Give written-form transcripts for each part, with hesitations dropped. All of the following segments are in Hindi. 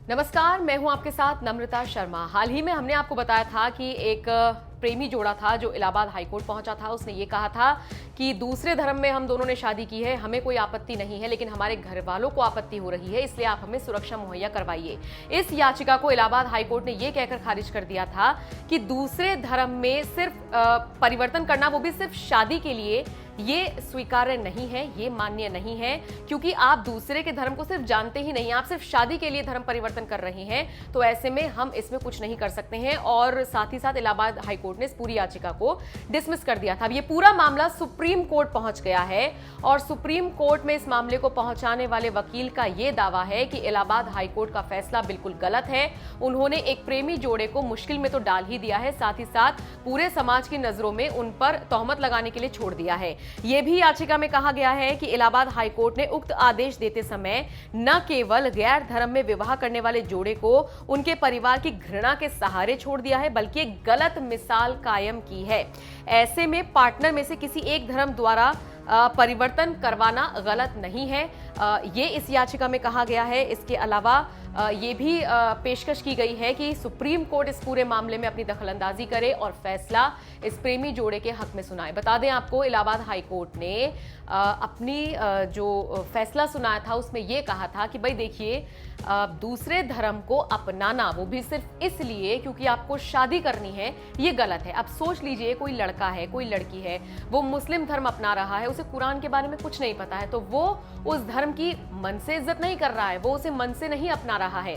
नमस्कार, मैं हूं आपके साथ नम्रता शर्मा। हाल ही में हमने आपको बताया था कि एक प्रेमी जोड़ा था जो इलाहाबाद हाईकोर्ट पहुंचा था। उसने ये कहा था कि दूसरे धर्म में हम दोनों ने शादी की है, हमें कोई आपत्ति नहीं है, लेकिन हमारे घर वालों को आपत्ति हो रही है, इसलिए आप हमें सुरक्षा मुहैया करवाइए। इस याचिका को इलाहाबाद हाईकोर्ट ने यह कहकर खारिज कर दिया था कि दूसरे धर्म में सिर्फ परिवर्तन करना, वो भी सिर्फ शादी के लिए, ये स्वीकार्य नहीं है, ये मान्य नहीं है, क्योंकि आप दूसरे के धर्म को सिर्फ जानते ही नहीं, आप सिर्फ शादी के लिए धर्म परिवर्तन कर रहे हैं, तो ऐसे में हम इसमें कुछ नहीं कर सकते हैं। और साथ ही साथ इलाहाबाद हाईकोर्ट ने इस पूरी याचिका को डिसमिस कर दिया था। अब ये पूरा मामला सुप्रीम कोर्ट पहुंच गया है और सुप्रीम कोर्ट में इस मामले को पहुंचाने वाले वकील का यह दावा है कि इलाहाबाद हाईकोर्ट का फैसला बिल्कुल गलत है। उन्होंने एक प्रेमी जोड़े को मुश्किल में तो डाल ही दिया है, साथ ही साथ पूरे समाज की नजरों में उन पर तोहमत लगाने के लिए छोड़ दिया है। यह भी याचिका में कहा गया है कि इलाहाबाद हाईकोर्ट ने उक्त आदेश देते समय न केवल गैर धर्म में विवाह करने वाले जोड़े को उनके परिवार की घृणा के सहारे छोड़ दिया है, बल्कि एक गलत मिसाल कायम की है। ऐसे में पार्टनर में से किसी एक धर्म द्वारा परिवर्तन करवाना गलत नहीं है, ये इस याचिका में कहा गया है। इसके अलावा ये भी पेशकश की गई है कि सुप्रीम कोर्ट इस पूरे मामले में अपनी दखलंदाजी करे और फैसला इस प्रेमी जोड़े के हक में सुनाए। बता दें आपको, इलाहाबाद हाईकोर्ट ने अपनी जो फैसला सुनाया था उसमें यह कहा था कि भाई देखिए, दूसरे धर्म को अपनाना, वो भी सिर्फ इसलिए क्योंकि आपको शादी करनी है, ये गलत है। अब सोच लीजिए, कोई लड़का है, कोई लड़की है, वो मुस्लिम धर्म अपना रहा है, उसे कुरान के बारे में कुछ नहीं पता है, तो वो उस धर्म की मन से इज्जत नहीं कर रहा है, वो उसे मन से नहीं अपना रहा है,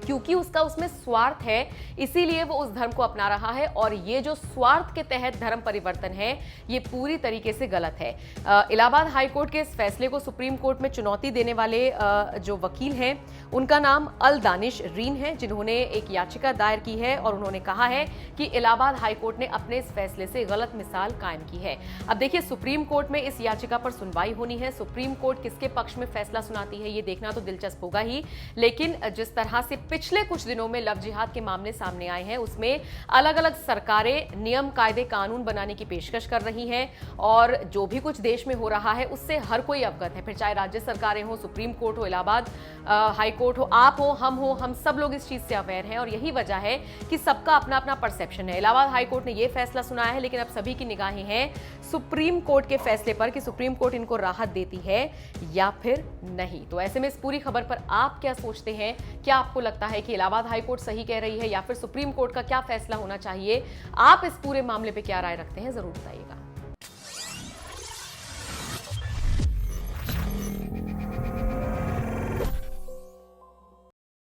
क्योंकि उसका उसमें स्वार्थ है, इसीलिए वो उस धर्म को अपना रहा है। और ये जो स्वार्थ के तहत धर्म परिवर्तन है, ये पूरी तरीके से गलत है। इलाहाबाद हाईकोर्ट के इस फैसले को सुप्रीम कोर्ट में चुनौती देने वाले जो वकील हैं, उनका नाम अल दानिश रीन है, जिन्होंने एक याचिका दायर की है और उन्होंने कहा है कि इलाहाबाद हाईकोर्ट ने अपने इस फैसले से गलत मिसाल कायम की है। अब देखिए, सुप्रीम कोर्ट में इस याचिका पर सुनवाई होनी है। सुप्रीम कोर्ट किसके पक्ष में फैसला सुनाती है, ये देखना तो दिलचस्प होगा ही। लेकिन जिस तरह से पिछले कुछ दिनों में लव जिहाद के मामले सामने आए हैं, उसमें अलग अलग सरकारें नियम, कायदे, कानून बनाने की पेशकश कर रही हैं और जो भी कुछ देश में हो रहा है उससे हर कोई अवगत है, फिर चाहे राज्य सरकारें हो, सुप्रीम कोर्ट हो, इलाहाबाद हाईकोर्ट हो, आप हो, हम सब लोग इस चीज से अवेयर हैं। और यही वजह है कि सबका अपना अपना परसेप्शन है। इलाहाबाद हाईकोर्ट ने यह फैसला सुनाया है, लेकिन अब सभी की निगाहें हैं सुप्रीम कोर्ट के फैसले पर कि सुप्रीम कोर्ट इनको राहत देती है या फिर नहीं। तो ऐसे में इस पूरी खबर पर आप क्या सोचते हैं? क्या आपको लगता है कि इलाहाबाद हाईकोर्ट सही कह रही है या फिर सुप्रीम कोर्ट का क्या फैसला होना चाहिए? आप इस पूरे मामले पे क्या राय रखते हैं, जरूर बताइएगा।